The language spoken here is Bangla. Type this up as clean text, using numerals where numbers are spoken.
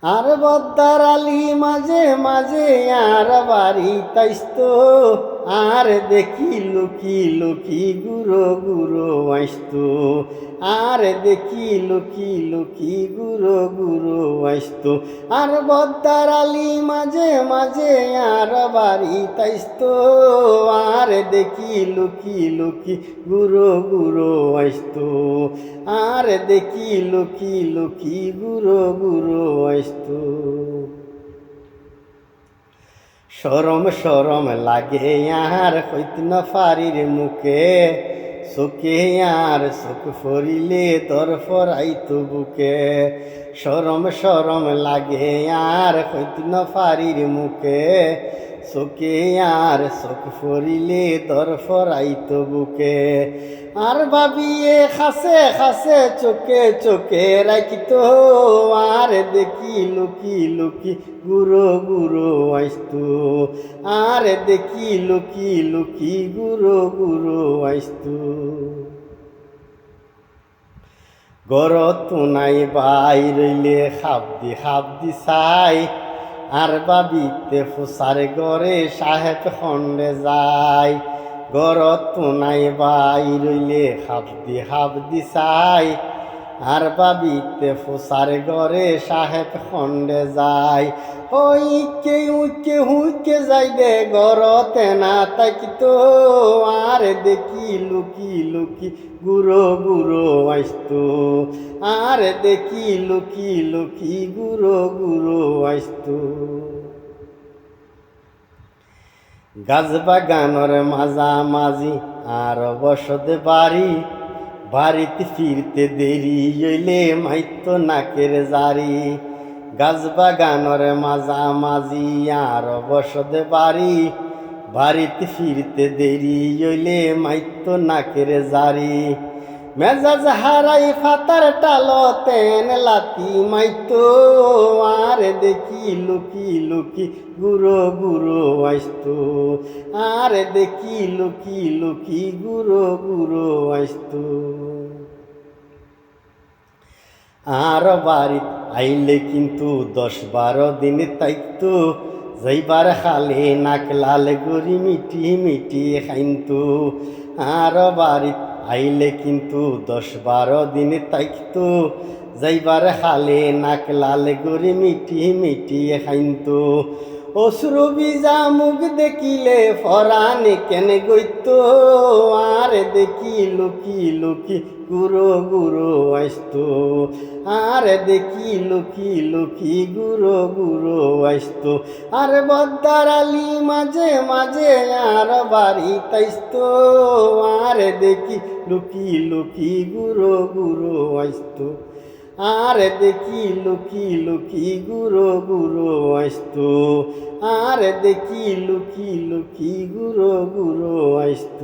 আর বদ্দার আলী মাঝে মাঝে আর বাড়ি তাইস্ত আর দেখি লুকি লুকি গুরো গুরো আসত আর দেখি লুকি লুকি গুরো গুরো আসত আর বদ্দার আলী মাঝে মাঝে আর বাড়ি তাইস্ত আর দেখি লুকি লুকি গুরো গুরো আসত আর দেখি লুকি লুকি গুরো গুরো আসত। সরম সরম লাগে আর হইত না ফারির মুখে চোখে আর চোখ ফরিলে তোর ফরাইত বুকে। সরম সরম লাগে আর হইত না ফারির মুখে চোখে আর চোখ ফরিলে তোর ফরাইত বুকে। আর ভাবিয়ে খাসে খাসে চোখে চোখে রাখিত আর দেখি লুকি লুকি গুরো গুরো আসত আর দেখি লুকি লুকি গুরো গুরো আসত। গরত নাই বাইরইলে খাবদি চাই আর বাবিতে ফুসার গড়ে সাহেব খন্ডে যায়। গরত নাই বাইরইলে খাবদি চাই আর বাবিতে ফুসার গড়ে সাহেব খন্ডে যায়। হইকে উইকে হুইকে যাই দে গরতে না তাকিত আর দেখি লুকি লুকি গুরো গুরো আসত আর দেখি লুকি লুকি গুরো গুরো আসত। গাছ বাগানোর মাঝামাঝি আর বসত বাড়ি বাড়িতে ফিরতে দেরি হইলে মাইত নাকের জারি। গাছ বাগানোর মাঝামাঝি আর বসত বাড়ি বাড়িতে ফিরতে দেরি হইলে মাইত নাকের জারি। মেজাজ হারাই ফাতার টালো তেন লাতি মাইত আর দেখি লুকি লুকি গুরো গুরো আসত আর দেখি লুকি লুকি গুরো গুরো আসত। আর বাড়িত আইলে কিন্তু 10-12 দিন তাইতো যাইবার খালে নাক লাল গরি মিটি মিটি খাইন্তু। আর বাড়িত আইলে কিন্তু 10-12 দিন তাইতো যাইবার খালে নাক লাল গরি মিটি মিটি খাইন্তু। অশ্রু বিজা মুখ দেখিলে ফরানে কেনে গইত আর দেখি লুকি লুকি গুরো গুরো আসত আর দেখি লুকি লুকি গুরো গুরো আসত। আর বদ্দার আলী মাঝে মাঝে আর বাড়ি তাইস্ত আর দেখি লুকি লুকি গুরো গুরো আসত আর দেখি লুকি লুকি গুরো গুরো আসত আর দেখি লুকি লুকি গুরো গুরো আসত।